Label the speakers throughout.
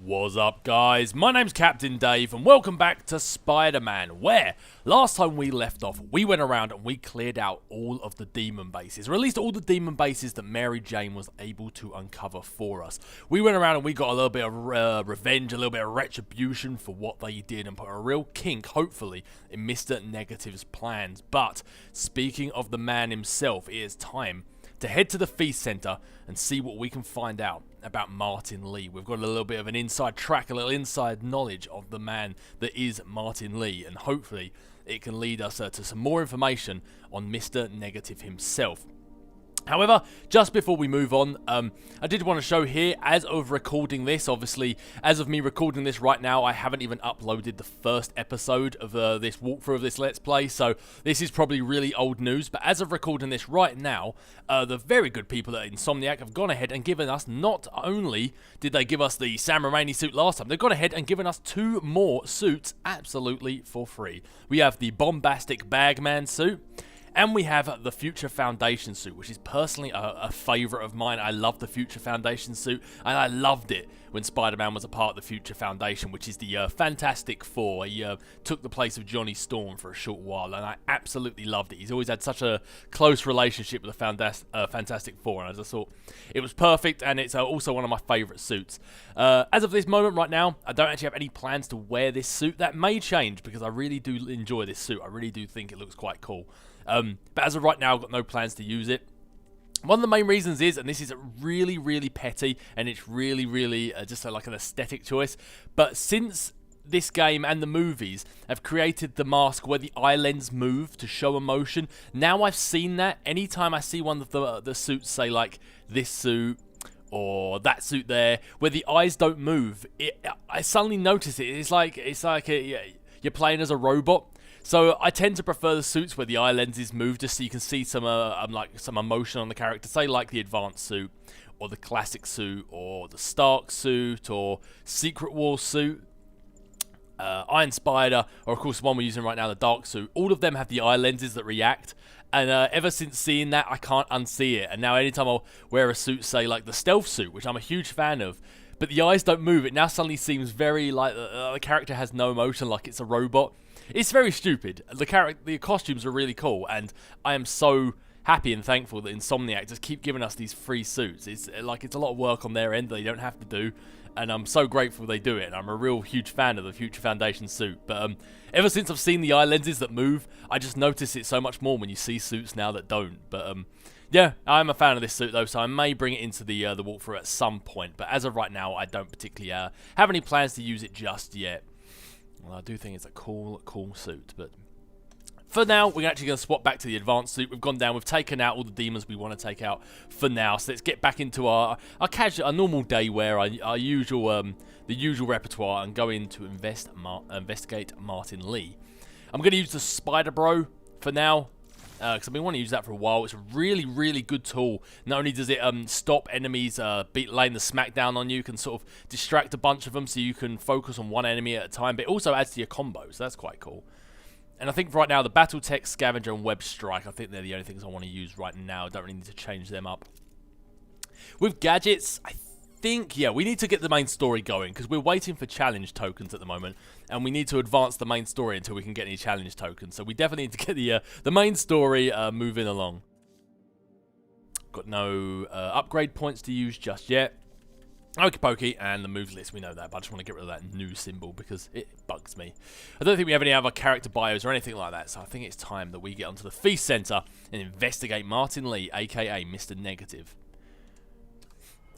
Speaker 1: What's up, guys? My name's Captain Dave, and welcome back to Spider-Man, where last time we left off, we went around and we cleared out all of the demon bases, or at least all the demon bases that Mary Jane was able to uncover for us. We went around and we got a little bit of revenge, a little bit of retribution for what they did, and put a real kink, hopefully, in Mr. Negative's plans. But, speaking of the man himself, it is time to head to the F.E.A.S.T Center and see what we can find out about Martin Lee. We've got a little bit of an inside track, a little inside knowledge of the man that is Martin Lee, and hopefully it can lead us to some more information on Mr. Negative himself. However, just before we move on, I did want to show here, as of recording this, obviously, as of me recording this right now, I haven't even uploaded the first episode of this walkthrough of this Let's Play, so this is probably really old news, but as of recording this right now, the very good people at Insomniac have gone ahead and given us, not only did they give us the Sam Raimi suit last time, they've gone ahead and given us 2 more suits absolutely for free. We have the Bombastic Bagman suit, and we have the Future Foundation suit, which is personally a favourite of mine. I love the Future Foundation suit, and I loved it when Spider-Man was a part of the Future Foundation, which is the Fantastic Four. He took the place of Johnny Storm for a short while, and I absolutely loved it. He's always had such a close relationship with the Fantastic Four, and I just thought it was perfect, and it's also one of my favourite suits. As of this moment right now, I don't actually have any plans to wear this suit. That may change, because I really do enjoy this suit. I really do think it looks quite cool. But as of right now, I've got no plans to use it. One of the main reasons is, and this is really, really petty, and it's really, really just like an aesthetic choice, but since this game and the movies have created the mask where the eye lens move to show emotion, now I've seen that. Anytime I see one of the suits, say like this suit, or that suit there, where the eyes don't move, I suddenly notice it. It's like you're playing as a robot. So I tend to prefer the suits where the eye lenses move, just so you can see some some emotion on the character. Say like the Advanced suit, or the Classic suit, or the Stark suit, or Secret War suit, Iron Spider, or of course the one we're using right now, the Dark suit. All of them have the eye lenses that react. And ever since seeing that, I can't unsee it. And now anytime I'll wear a suit, say like the Stealth suit, which I'm a huge fan of, but the eyes don't move, it now suddenly seems very like the character has no emotion, like it's a robot. It's very stupid. The costumes are really cool, and I am so happy and thankful that Insomniac just keep giving us these free suits. It's a lot of work on their end that they don't have to do, and I'm so grateful they do it. And I'm a real huge fan of the Future Foundation suit. But ever since I've seen the eye lenses that move, I just notice it so much more when you see suits now that don't. But yeah, I'm a fan of this suit though, so I may bring it into the walkthrough at some point. But as of right now, I don't particularly have any plans to use it just yet. Well, I do think it's a cool suit, but for now, we're actually going to swap back to the Advanced suit. We've gone down, we've taken out all the demons we want to take out for now, so let's get back into our normal day wear, our usual, the usual repertoire, and go in to investigate Martin Lee. I'm going to use the Spider Bro for now, because I've been wanting to use that for a while. It's a really, really good tool. Not only does it stop enemies laying the smackdown on you, can sort of distract a bunch of them so you can focus on one enemy at a time, but it also adds to your combos, so that's quite cool. And I think right now the Battletech, Scavenger, and Web Strike, I think they're the only things I want to use right now. I don't really need to change them up. With gadgets, I think, yeah, we need to get the main story going, because we're waiting for challenge tokens at the moment, and we need to advance the main story until we can get any challenge tokens. So we definitely need to get the main story moving along. Got no upgrade points to use just yet. Okie pokey, and the moves list, we know that, but I just want to get rid of that new symbol because it bugs me. I don't think we have any other character bios or anything like that, so I think it's time that we get onto the F.E.A.S.T Center and investigate Martin Lee, aka Mr. Negative.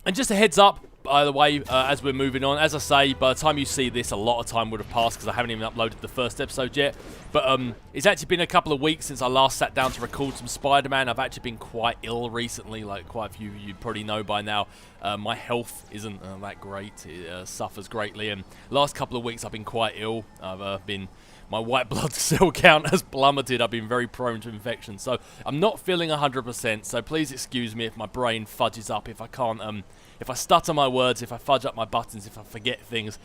Speaker 1: And just a heads up, by the way, as we're moving on, as I say, by the time you see this, a lot of time would have passed because I haven't even uploaded the first episode yet. But it's actually been a couple of weeks since I last sat down to record some Spider-Man. I've actually been quite ill recently, like quite a few of you probably know by now. My health isn't that great. It suffers greatly, and last couple of weeks I've been quite ill. My white blood cell count has plummeted. I've been very prone to infection, so I'm not feeling 100%. So please excuse me if my brain fudges up, if I can't, if I stutter my words, if I fudge up my buttons, if I forget things.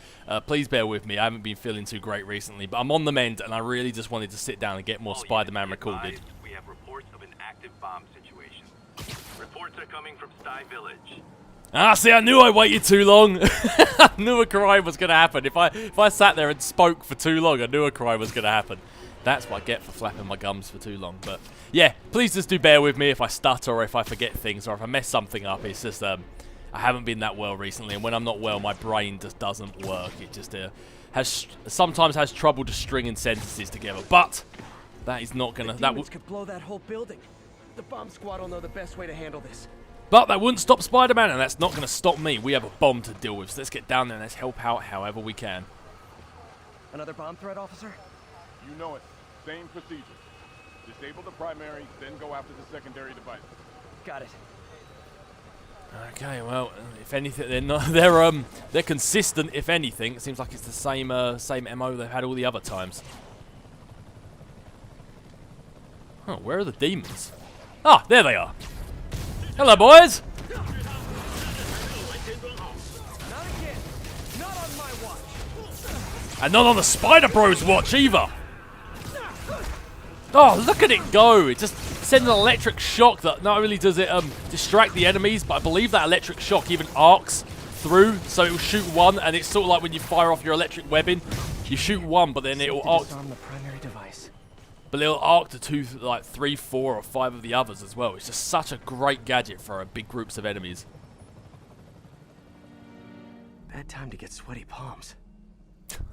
Speaker 1: Please bear with me. I haven't been feeling too great recently, but I'm on the mend, and I really just wanted to sit down and get more Spider-Man recorded.
Speaker 2: We have reports of an active bomb situation. Reports are coming from Sty Village.
Speaker 1: Ah, see, I knew I waited too long. I knew a crime was going to happen. If I sat there and spoke for too long, I knew a crime was going to happen. That's what I get for flapping my gums for too long. But yeah, please just do bear with me if I stutter or if I forget things or if I mess something up. It's just I haven't been that well recently, and when I'm not well, my brain just doesn't work. It just sometimes has trouble just stringing sentences together. But that is not gonna. That
Speaker 2: could blow that whole building. The bomb squad will know the best way to handle this.
Speaker 1: But that wouldn't stop Spider-Man, and that's not going to stop me. We have a bomb to deal with, so let's get down there and let's help out however we can.
Speaker 2: Another bomb threat, officer?
Speaker 3: You know it. Same procedure. Disable the primary, then go after the secondary device.
Speaker 2: Got it.
Speaker 1: Okay, well, if anything, they're consistent. If anything, it seems like it's the same MO they've had all the other times. Oh, where are the demons? Ah, there they are. Hello, boys.
Speaker 2: Not again. Not on my watch.
Speaker 1: And not on the Spider Bros watch either. Oh, look at it go. It just sends an electric shock that not only does it distract the enemies, but I believe that electric shock even arcs through, so it will shoot one, and it's sort of like when you fire off your electric weapon. You shoot one, but then it will arc.
Speaker 2: Disarm the primary device.
Speaker 1: But it'll arc to 2, like 3, 4, or 5 of the others as well. It's just such a great gadget for big groups of enemies.
Speaker 2: Bad time to get sweaty palms.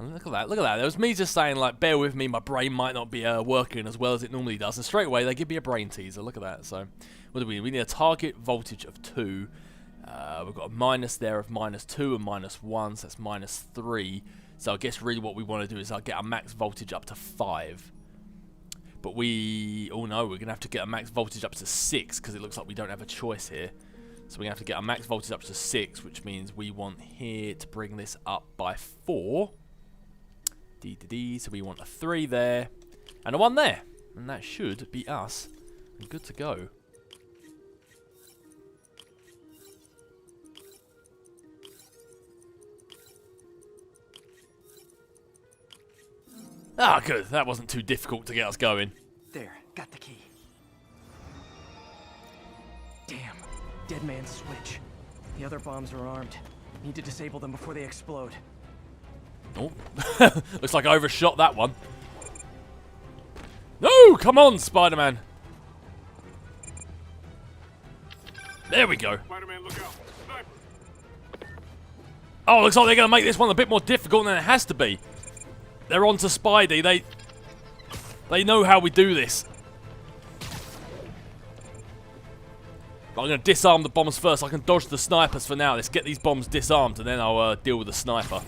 Speaker 1: Look at that, look at that. There was me just saying, like, bear with me, my brain might not be working as well as it normally does. And straight away, they give me a brain teaser. Look at that. So, what do we need? We need a target voltage of 2. We've got a minus there of -2 and -1, so that's -3. So I guess really what we want to do is get our max voltage up to 5. But oh no, we're going to have to get a max voltage up to 6 because it looks like we don't have a choice here. So we're going to have to get our max voltage up to 6, which means we want here to bring this up by 4. So we want a 3 there and a 1 there. And that should be us. And good to go. Ah, good. That wasn't too difficult to get us going.
Speaker 2: There, got the key. Damn, dead man's switch. The other bombs are armed. Need to disable them before they explode.
Speaker 1: Oh, looks like I overshot that one. No, come on, Spider-Man. There we go.
Speaker 3: Spider-Man, look out. Sniper.
Speaker 1: Oh, looks like they're going to make this one a bit more difficult than it has to be. They're on to Spidey. They know how we do this. But I'm going to disarm the bombs first. I can dodge the snipers for now. Let's get these bombs disarmed and then I'll deal with the sniper.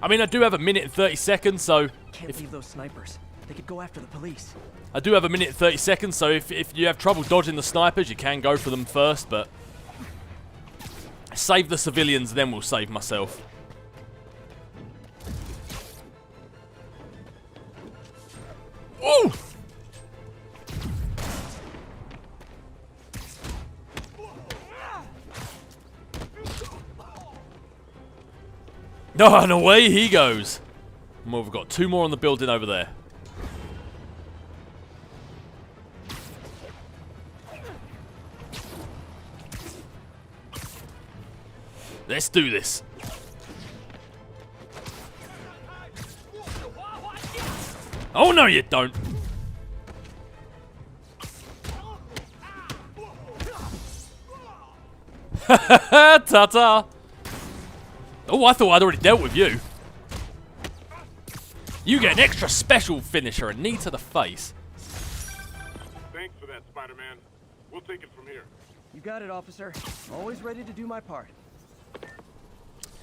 Speaker 1: I mean, I do have a minute and 30 seconds, so...
Speaker 2: Can't leave those snipers. They could go after the police.
Speaker 1: I do have a minute and 30 seconds, so if you have trouble dodging the snipers, you can go for them first, but... Save the civilians, then we'll save myself. Ooh! Oh, and away he goes. Well, we've got 2 more on the building over there. Let's do this. Oh, no, you don't. Ta-ta. Oh, I thought I'd already dealt with you. You get an extra special finisher, a knee to the face.
Speaker 3: Thanks for that, Spider-Man. We'll take it from here.
Speaker 2: You got it, officer. Always ready to do my part.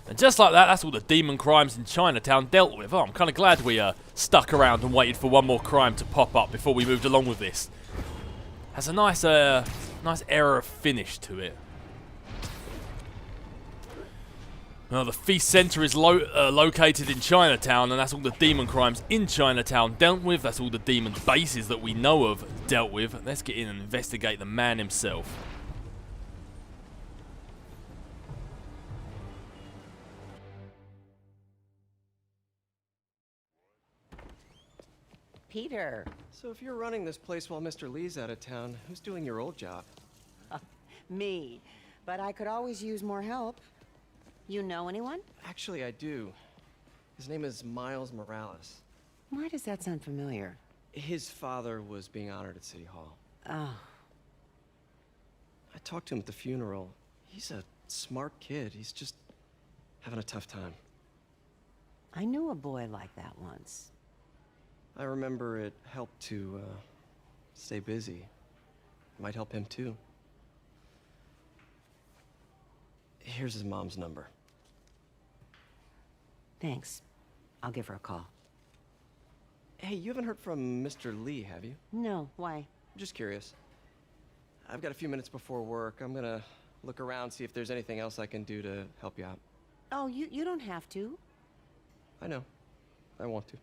Speaker 1: And just like that, that's all the demon crimes in Chinatown dealt with. Oh, I'm kind of glad we stuck around and waited for one more crime to pop up before we moved along with this. Has a nice era of finish to it. Well, the F.E.A.S.T Center is located in Chinatown, and that's all the demon crimes in Chinatown dealt with. That's all the demon bases that we know of dealt with. Let's get in and investigate the man himself.
Speaker 4: Peter.
Speaker 2: So if you're running this place while Mr. Lee's out of town, who's doing your old job?
Speaker 4: Me. but I could always use more help. You know anyone?
Speaker 2: Actually, I do. His name is Miles Morales.
Speaker 4: Why does that sound familiar?
Speaker 2: His father was being honored at City Hall.
Speaker 4: Oh,
Speaker 2: I talked to him at the funeral. He's a smart kid. He's just having a tough time.
Speaker 4: I knew a boy like that once.
Speaker 2: I remember it helped to, stay busy. Might help him, too. Here's his mom's number.
Speaker 4: Thanks. I'll give her a call.
Speaker 2: Hey, you haven't heard from Mr. Lee, have you?
Speaker 4: No, why?
Speaker 2: Just curious. I've got a few minutes before work. I'm gonna look around, see if there's anything else I can do to help you out.
Speaker 4: Oh, you don't have to.
Speaker 2: I know. I want to.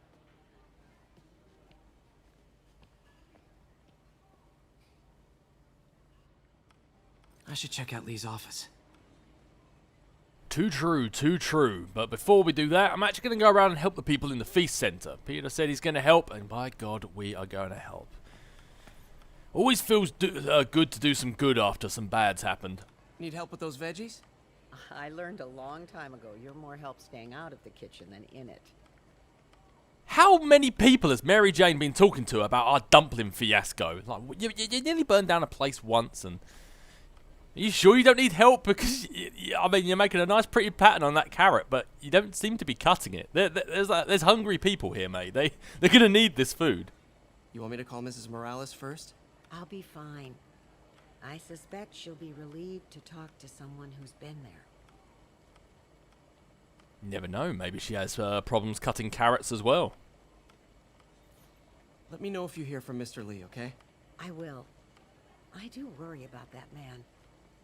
Speaker 2: I should check out Lee's office.
Speaker 1: Too true, too true. But before we do that, I'm actually going to go around and help the people in the F.E.A.S.T Center. Peter said he's going to help, and by God, we are going to help. Always feels good to do some good after some bad's happened.
Speaker 2: Need help with those veggies?
Speaker 4: I learned a long time ago you're more help staying out of the kitchen than in it.
Speaker 1: How many people has Mary Jane been talking to about our dumpling fiasco? Like, you nearly burned down a place once, and are you sure you don't need help? Because, I mean, you're making a nice pretty pattern on that carrot, but you don't seem to be cutting it. There's hungry people here, mate. They're going to need this food.
Speaker 2: You want me to call Mrs. Morales first?
Speaker 4: I'll be fine. I suspect she'll be relieved to talk to someone who's been there.
Speaker 1: You never know. Maybe she has problems cutting carrots as well.
Speaker 2: Let me know if you hear from Mr. Lee, okay?
Speaker 4: I will. I do worry about that man.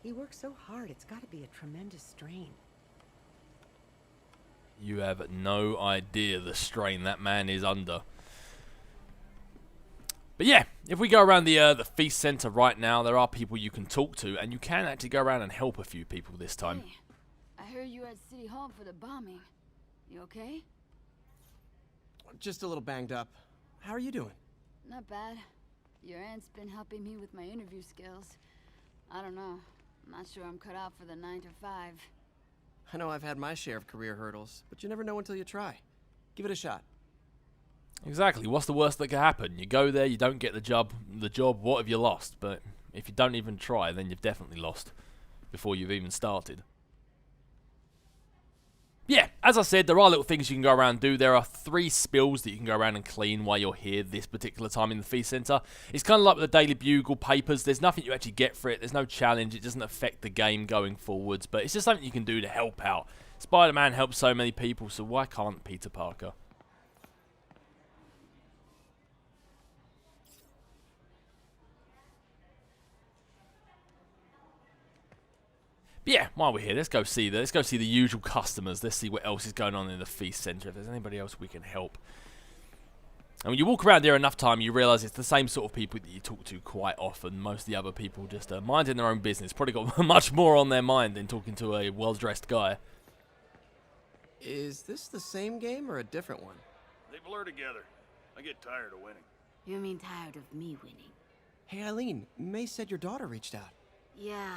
Speaker 4: He works so hard, it's got to be a tremendous strain.
Speaker 1: You have no idea the strain that man is under. But yeah, if we go around the F.E.A.S.T Center right now, there are people you can talk to, and you can actually go around and help a few people this time.
Speaker 5: Hey, I heard you were at City Hall for the bombing. You okay?
Speaker 2: Just a little banged up. How are you doing?
Speaker 5: Not bad. Your aunt's been helping me with my interview skills. I don't know. I'm not sure I'm cut out for the 9 to 5.
Speaker 2: I know I've had my share of career hurdles, but you never know until you try. Give it a shot.
Speaker 1: Exactly. What's the worst that could happen? You go there, you don't get the job. What have you lost? But if you don't even try, then you've definitely lost before you've even started. Yeah, as I said, there are little things you can go around and do. There are 3 spills that you can go around and clean while you're here this particular time in the F.E.A.S.T Center. It's kind of like with the Daily Bugle papers. There's nothing you actually get for it. There's no challenge. It doesn't affect the game going forwards. But it's just something you can do to help out. Spider-Man helps so many people, so why can't Peter Parker? But yeah, while we're here, let's go see the usual customers. Let's see what else is going on in the F.E.A.S.T Center. If there's anybody else we can help. And when you walk around there enough time, you realise it's the same sort of people that you talk to quite often. Most of the other people just minding their own business. Probably got much more on their mind than talking to a well-dressed guy.
Speaker 2: Is this the same game or a different one?
Speaker 6: They blur together. I get tired of winning.
Speaker 5: You mean tired of me winning?
Speaker 2: Hey, Eileen, May said your daughter reached out.
Speaker 5: Yeah.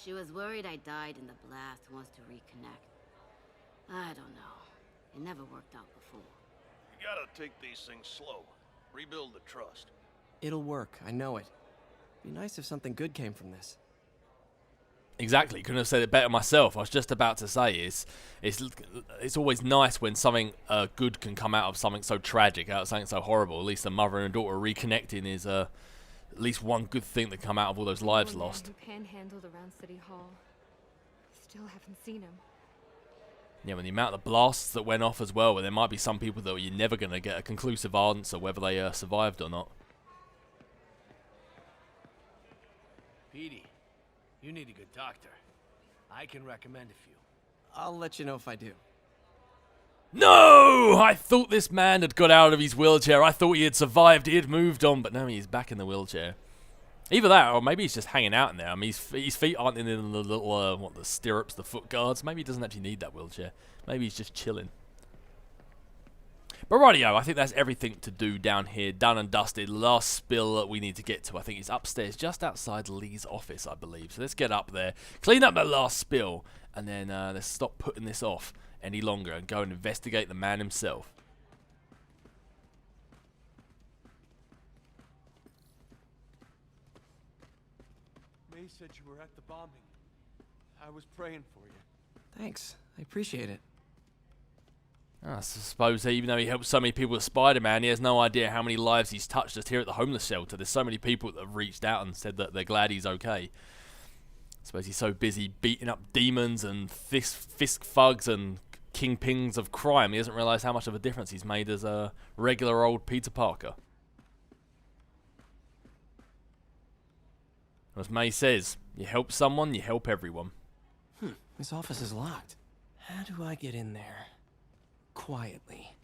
Speaker 5: She was worried I died in the blast and wants to reconnect. I don't know. It never worked out before.
Speaker 6: You gotta take these things slow. Rebuild the trust.
Speaker 2: It'll work, I know it. Be nice if something good came from this.
Speaker 1: Exactly, couldn't have said it better myself. I was just about to say it's always nice when something good can come out of something so tragic, out of something so horrible. At least a mother and a daughter reconnecting is at least one good thing that come out of all those lives lost.
Speaker 7: Who panhandled around City Hall. Still haven't seen him.
Speaker 1: Yeah, when the amount of blasts that went off as well, where there might be some people that you're never going to get a conclusive answer whether they survived or not.
Speaker 8: Petey, you need a good doctor. I can recommend a few.
Speaker 2: I'll let you know if I do.
Speaker 1: No! I thought this man had got out of his wheelchair. I thought he had survived. He had moved on, but no, he's back in the wheelchair. Either that, or maybe he's just hanging out in there. I mean, his feet aren't in the little, the stirrups, the foot guards. Maybe he doesn't actually need that wheelchair. Maybe he's just chilling. But rightio, I think that's everything to do down here. Done and dusted. Last spill that we need to get to. I think it's upstairs, just outside Lee's office, I believe. So let's get up there, clean up that last spill, and then let's stop putting this off any longer and go and investigate the man himself.
Speaker 9: May said you were at the bombing. I was praying for you.
Speaker 2: Thanks. I appreciate it.
Speaker 1: I suppose even though he helped so many people with Spider-Man, he has no idea how many lives he's touched just here at the homeless shelter. There's so many people that have reached out and said that they're glad he's okay. I suppose he's so busy beating up demons and fist thugs and kingpins of crime, he doesn't realise how much of a difference he's made as a regular old Peter Parker. As May says, you help someone, you help everyone.
Speaker 2: This office is locked. How do I get in there? Quietly.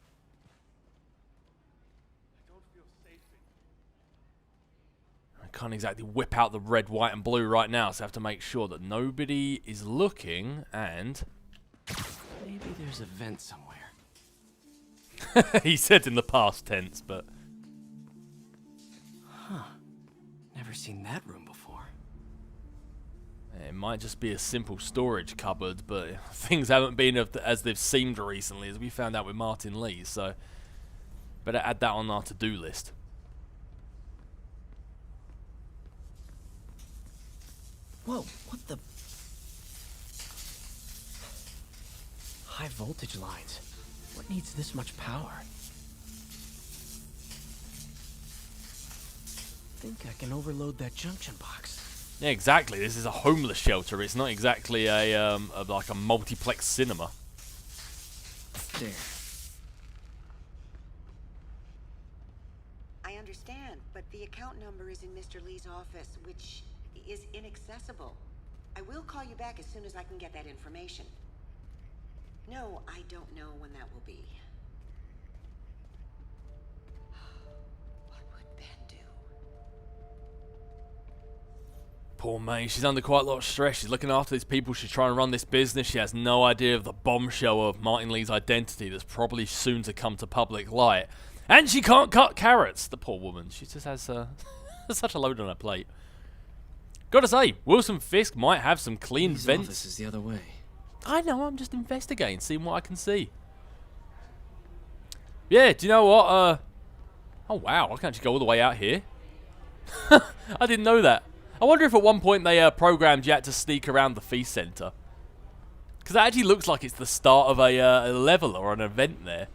Speaker 9: I don't feel safe in
Speaker 1: I can't exactly whip out the red, white and blue right now, so I have to make sure that nobody is looking and...
Speaker 2: Maybe there's a vent somewhere.
Speaker 1: he said in the past tense, but...
Speaker 2: Never seen that room before.
Speaker 1: It might just be a simple storage cupboard, but things haven't been as they've seemed recently, as we found out with Martin Lee, so better add that on our to-do list.
Speaker 2: Whoa, what the... High voltage lines. What needs this much power? Think I can overload that junction box.
Speaker 1: Yeah, exactly. This is a homeless shelter. It's not exactly a like a multiplex cinema.
Speaker 2: There.
Speaker 4: I understand, but the account number is in Mr. Lee's office, which is inaccessible. I will call you back as soon as I can get that information. No, I don't know when that will be. What would Ben do?
Speaker 1: Poor May. She's under quite a lot of stress. She's looking after these people. She's trying to run this business. She has no idea of the bombshell of Martin Lee's identity that's probably soon to come to public light. And she can't cut carrots. The poor woman. She just has such a load on her plate. Gotta say, Wilson Fisk might have some clean
Speaker 2: His
Speaker 1: vents.
Speaker 2: office is the other way.
Speaker 1: I know, I'm just investigating, seeing what I can see. Yeah, do you know what? Oh wow, I can actually go all the way out here. I didn't know that. I wonder if at one point they programmed you had to sneak around the F.E.A.S.T Center. Because that actually looks like it's the start of a level or an event there.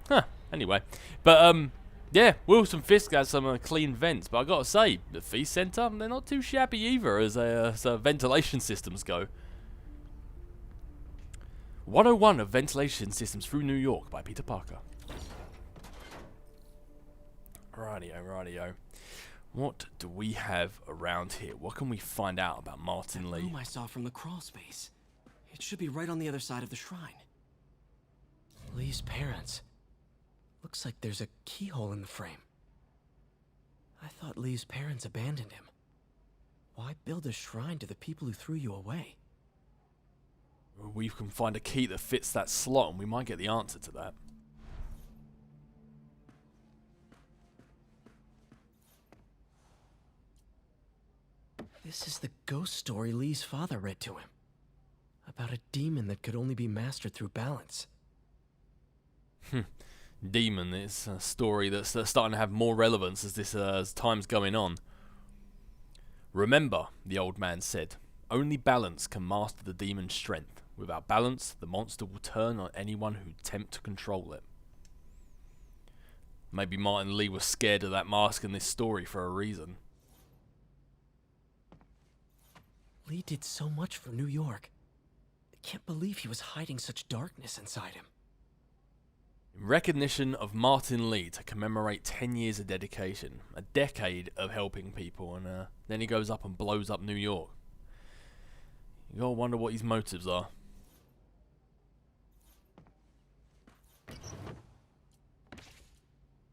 Speaker 1: Huh, anyway. But, yeah, Wilson Fisk has some clean vents. But I gotta say, the F.E.A.S.T Center, they're not too shabby either as ventilation systems go. 101 of Ventilation Systems Through New York by Peter Parker. Rightio. What do we have around here? What can we find out about Martin Lee?
Speaker 2: That room I saw from the crawl space. It should be right on the other side of the shrine. Lee's parents. Looks like there's a keyhole in the frame. I thought Lee's parents abandoned him. Why build a shrine to the people who threw you away?
Speaker 1: We can find a key that fits that slot and we might get the answer to that.
Speaker 2: This is the ghost story Lee's father read to him. About a demon that could only be mastered through balance.
Speaker 1: Demon is a story that's starting to have more relevance as time's going on. Remember, the old man said, only balance can master the demon's strength. Without balance, the monster will turn on anyone who attempt to control it. Maybe Martin Lee was scared of that mask in this story for a reason.
Speaker 2: Lee did so much for New York. I can't believe he was hiding such darkness inside him.
Speaker 1: In recognition of Martin Lee to commemorate 10 years of dedication, a decade of helping people, and then he goes up and blows up New York. You gotta wonder what his motives are.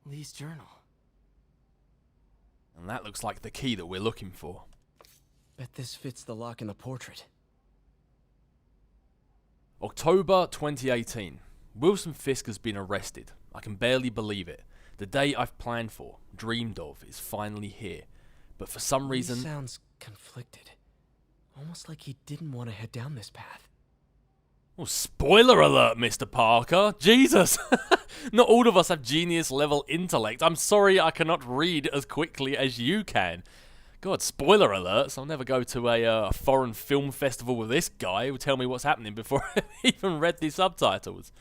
Speaker 2: Lee's journal.
Speaker 1: And that looks like the key that we're looking for.
Speaker 2: Bet this fits the lock in the portrait.
Speaker 1: October 2018. Wilson Fisk has been arrested. I can barely believe it. The day I've planned for, dreamed of, is finally here. But for some reason...
Speaker 2: He sounds conflicted. Almost like he didn't want to head down this path.
Speaker 1: Well, spoiler alert, Mr. Parker. Jesus! Not all of us have genius-level intellect. I'm sorry I cannot read as quickly as you can. God, spoiler alerts. I'll never go to a foreign film festival with this guy who will tell me what's happening before I even read the subtitles.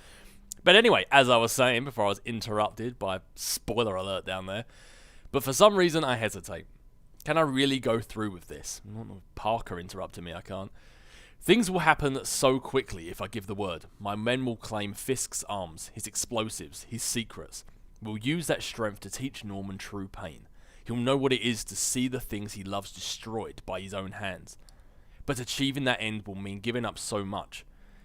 Speaker 1: But anyway, as I was saying before I was interrupted by spoiler alert down there, but for some reason I hesitate. Can I really go through with this? Parker interrupted me, I can't. Things will happen so quickly if I give the word. My men will claim F.E.A.S.T's arms, his explosives, his secrets. We'll use that strength to teach Norman true pain. He'll know what it is to see the things he loves destroyed by his own hands. But achieving that end will mean giving up so much.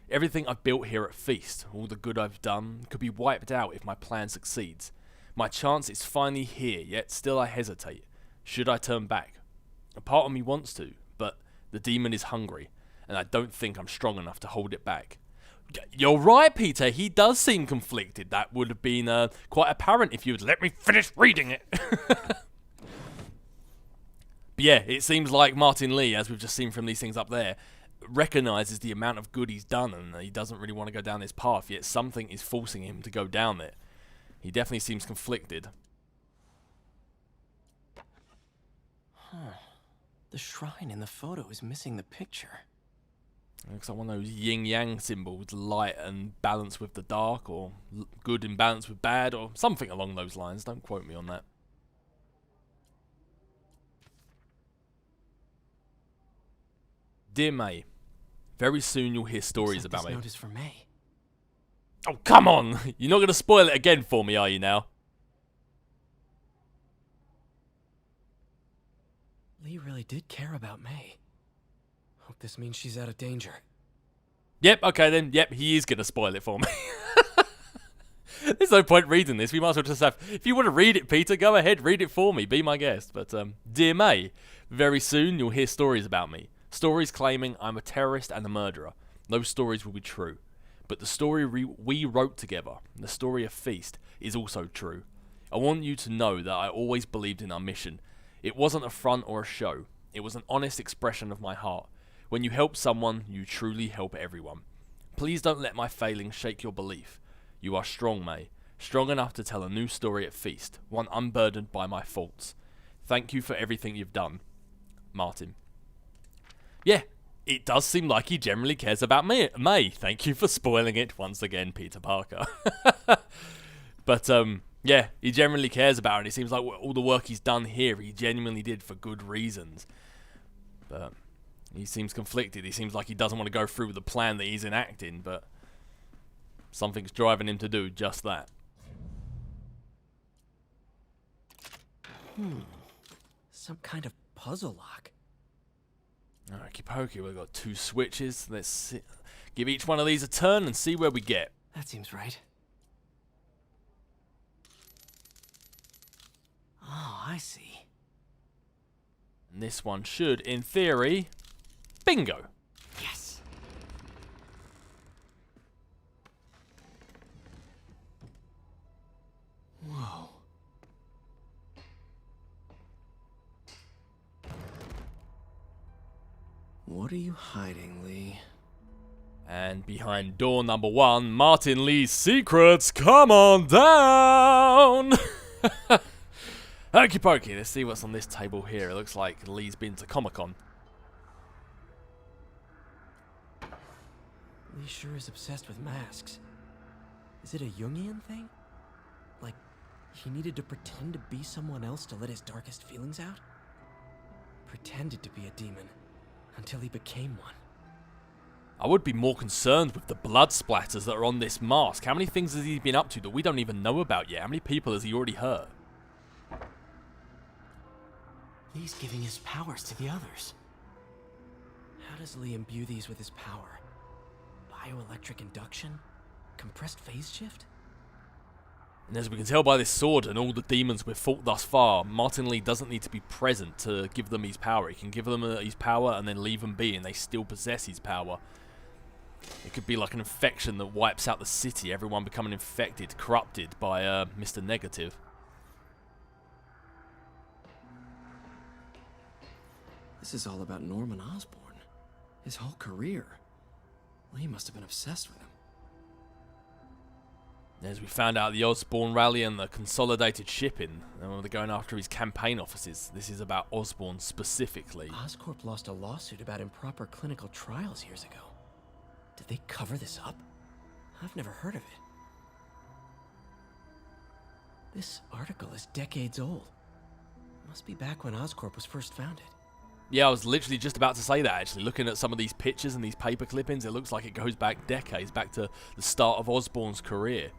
Speaker 1: Everything I've built here at F.E.A.S.T, all the good I've done, could be wiped out if my plan succeeds. My chance is finally here, yet still I hesitate. Should I turn back? A part of me wants to, but the demon is hungry, and I don't think I'm strong enough to hold it back. You're right, Peter, he does seem conflicted. That would have been quite apparent if you would let me finish reading it. But yeah, it seems like Martin Lee, as we've just seen from these things up there, recognises the amount of good he's done, and he doesn't really want to go down this path, yet something is forcing him to go down it. He definitely seems conflicted.
Speaker 2: Huh. The shrine in the photo is missing the picture.
Speaker 1: It looks like one of those yin-yang symbols, light and balance with the dark, or good and balance with bad, or something along those lines. Don't quote me on that. Dear May, very soon you'll hear stories about me.
Speaker 2: This note is for May.
Speaker 1: Oh, come on! You're not going to spoil it again for me, are you now?
Speaker 2: Lee really did care about May. Hope this means she's out of danger.
Speaker 1: Yep, okay then. Yep, he is going to spoil it for me. There's no point reading this. We might as well just have... If you want to read it, Peter, go ahead, read it for me. Be my guest. But, Dear May, very soon you'll hear stories about me. Stories claiming I'm a terrorist and a murderer. Those stories will be true. But the story we wrote together, the story of F.E.A.S.T, is also true. I want you to know that I always believed in our mission. It wasn't a front or a show. It was an honest expression of my heart. When you help someone, you truly help everyone. Please don't let my failings shake your belief. You are strong, May. Strong enough to tell a new story at F.E.A.S.T, one unburdened by my faults. Thank you for everything you've done. Martin. Yeah, it does seem like he generally cares about May. Thank you for spoiling it once again, Peter Parker. But, yeah, he generally cares about her, and it seems like all the work he's done here, he genuinely did for good reasons. But he seems conflicted. He seems like he doesn't want to go through with the plan that he's enacting, but something's driving him to do just that.
Speaker 2: Some kind of puzzle lock.
Speaker 1: Okie pokey, we've got 2 switches. Let's give each one of these a turn and see where we get.
Speaker 2: That seems right. Oh, I see.
Speaker 1: And this one should, in theory, bingo.
Speaker 2: Yes. Whoa. What are you hiding, Lee?
Speaker 1: And behind door number 1, Martin Lee's secrets. Come on down! Okie pokey, let's see what's on this table here. It looks like Lee's been to Comic-Con.
Speaker 2: Lee sure is obsessed with masks. Is it a Jungian thing? Like, he needed to pretend to be someone else to let his darkest feelings out? Pretended to be a demon until he became one.
Speaker 1: I would be more concerned with the blood splatters that are on this mask. How many things has he been up to that we don't even know about yet? How many people has he already hurt?
Speaker 2: Lee's giving his powers to the others. How does Lee imbue these with his power? Bioelectric induction? Compressed phase shift?
Speaker 1: And as we can tell by this sword and all the demons we've fought thus far, Martin Lee doesn't need to be present to give them his power. He can give them his power and then leave them be, and they still possess his power. could be like an infection that wipes out the city, everyone becoming infected, corrupted by Mr. Negative.
Speaker 2: This is all about Norman Osborn. His whole career. Lee must have been obsessed with him.
Speaker 1: As we found out, the Osborn rally and the consolidated shipping, and they're going after his campaign offices. This is about Osborn specifically.
Speaker 2: Oscorp lost a lawsuit about improper clinical trials years ago. Did they cover this up? I've never heard of it. This article is decades old. Must be back when Oscorp was first founded.
Speaker 1: Yeah, I was literally just about to say that, actually. Looking at some of these pictures and these paper clippings, it looks like it goes back decades, back to the start of Osborn's career.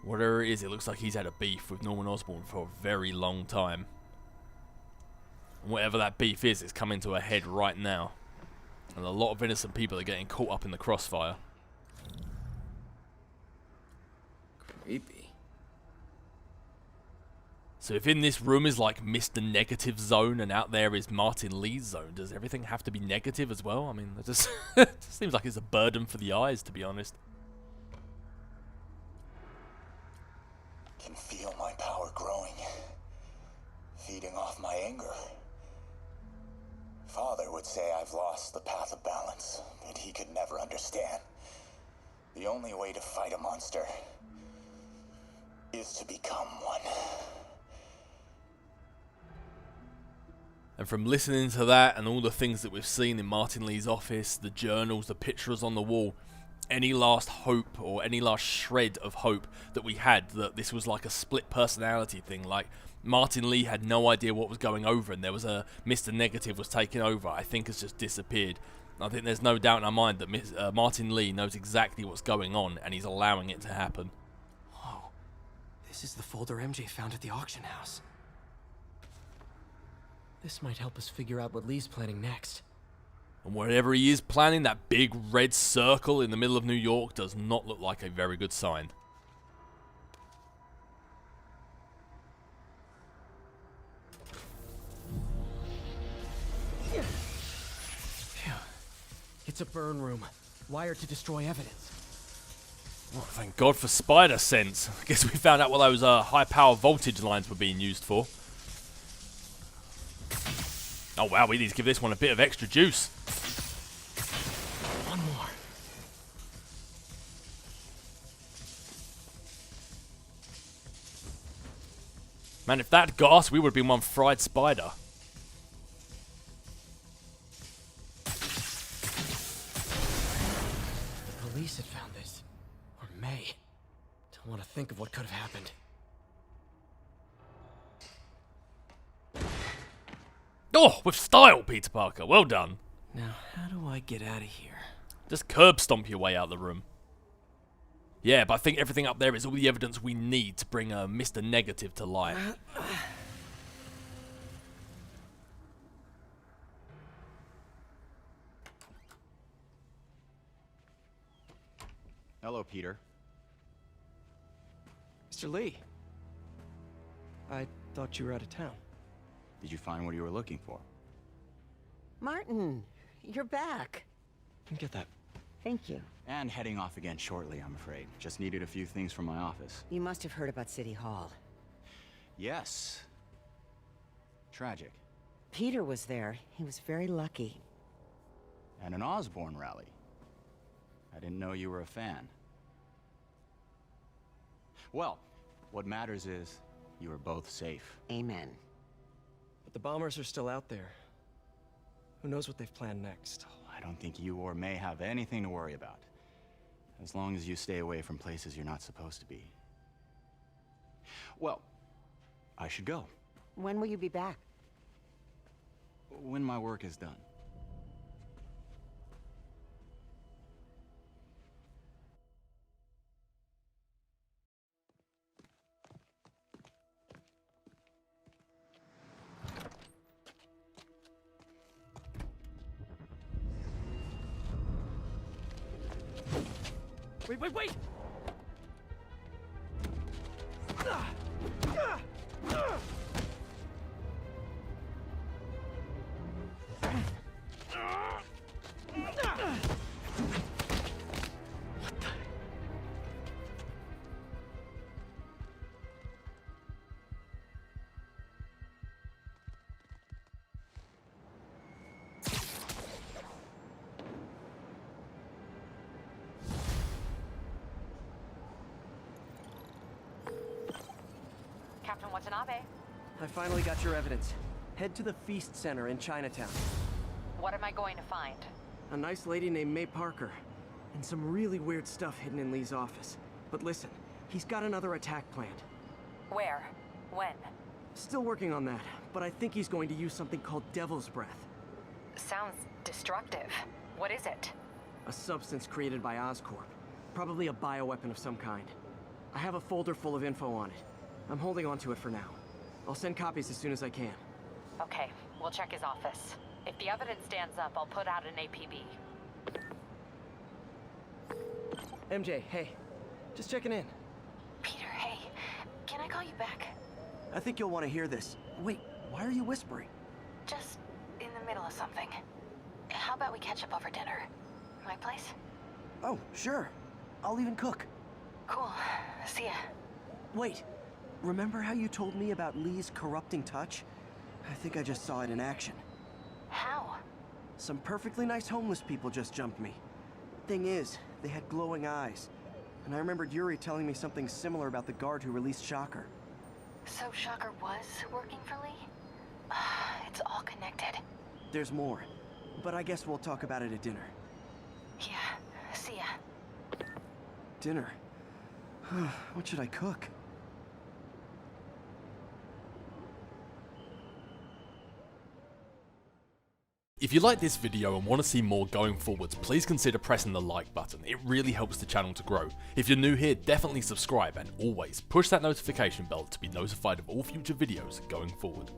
Speaker 1: Whatever it is, it looks like he's had a beef with Norman Osborn for a very long time. And whatever that beef is, it's coming to a head right now. And a lot of innocent people are getting caught up in the crossfire.
Speaker 2: Creepy.
Speaker 1: So if in this room is like Mr. Negative zone and out there is Martin Lee's zone, does everything have to be negative as well? I mean, it just seems like it's a burden for the eyes, to be honest.
Speaker 10: Can feel my power growing, feeding off my anger. Father would say I've lost the path of balance, but he could never understand. The only way to fight a monster is to become one.
Speaker 1: And from listening to that and all the things that we've seen in Martin Lee's office, the journals, the pictures on the wall, any last hope or any last shred of hope that we had that this was like a split personality thing, like Martin Lee had no idea what was going over and there was a Mr. Negative was taking over, I think has just disappeared. I think there's no doubt in our mind that Martin Lee knows exactly what's going on and he's allowing it to happen.
Speaker 2: Whoa. This is the folder MJ found at the auction house. This might help us figure out what Lee's planning next.
Speaker 1: And whatever he is planning, that big red circle in the middle of New York does not look like a very good sign.
Speaker 2: Phew. It's a burn room, wired to destroy evidence.
Speaker 1: Oh, thank God for spider sense. I guess we found out what those high power voltage lines were being used for. Oh wow, we need to give this one a bit of extra juice.
Speaker 2: One more.
Speaker 1: Man, if that got us, we would have been one fried spider.
Speaker 2: The police had found this. Or may. Don't want to think of what could have happened.
Speaker 1: Oh, with style, Peter Parker. Well done.
Speaker 2: Now, how do I get out of here?
Speaker 1: Just curb stomp your way out of the room. Yeah, but I think everything up there is all the evidence we need to bring Mr. Negative to light.
Speaker 11: Hello, Peter.
Speaker 2: Mr. Lee. I thought you were out of town.
Speaker 11: Did you find what you were looking for?
Speaker 4: Martin, you're back.
Speaker 2: Get that.
Speaker 4: Thank you.
Speaker 11: And heading off again shortly, I'm afraid. Just needed a few things from my office.
Speaker 4: You must have heard about City Hall.
Speaker 11: Yes. Tragic.
Speaker 4: Peter was there. He was very lucky.
Speaker 11: And an Osborn rally. I didn't know you were a fan. Well, what matters is you are both safe.
Speaker 4: Amen.
Speaker 2: But the bombers are still out there. Who knows what they've planned next?
Speaker 11: I don't think you or May have anything to worry about. As long as you stay away from places you're not supposed to be. Well, I should go.
Speaker 4: When will you be back?
Speaker 11: When my work is done.
Speaker 2: Wait!
Speaker 12: Captain Watanabe.
Speaker 2: I finally got your evidence. Head to the F.E.A.S.T Center in Chinatown.
Speaker 12: What am I going to find?
Speaker 2: A nice lady named May Parker, and some really weird stuff hidden in Lee's office. But listen, he's got another attack planned.
Speaker 12: Where? When?
Speaker 2: Still working on that, but I think he's going to use something called Devil's Breath.
Speaker 12: Sounds destructive. What is it?
Speaker 2: A substance created by Oscorp. Probably a bioweapon of some kind. I have a folder full of info on it. I'm holding on to it for now. I'll send copies as soon as I can.
Speaker 12: Okay, we'll check his office. If the evidence stands up, I'll put out an APB.
Speaker 2: MJ, hey. Just checking in.
Speaker 12: Peter, hey. Can I call you back?
Speaker 2: I think you'll want to hear this. Wait, why are you whispering?
Speaker 12: Just in the middle of something. How about we catch up over dinner? My place?
Speaker 2: Oh, sure. I'll even cook.
Speaker 12: Cool. See ya.
Speaker 2: Wait. Remember how you told me about Lee's corrupting touch? I think I just saw it in action.
Speaker 12: How?
Speaker 2: Some perfectly nice homeless people just jumped me. Thing is, they had glowing eyes. And I remembered Yuri telling me something similar about the guard who released Shocker.
Speaker 12: So Shocker was working for Lee? It's all connected.
Speaker 2: There's more. But I guess we'll talk about it at dinner.
Speaker 12: Yeah, see ya.
Speaker 2: Dinner? What should I cook?
Speaker 1: If you like this video and want to see more going forwards, please consider pressing the like button. It really helps the channel to grow. If you're new here, definitely subscribe, and always push that notification bell to be notified of all future videos going forward.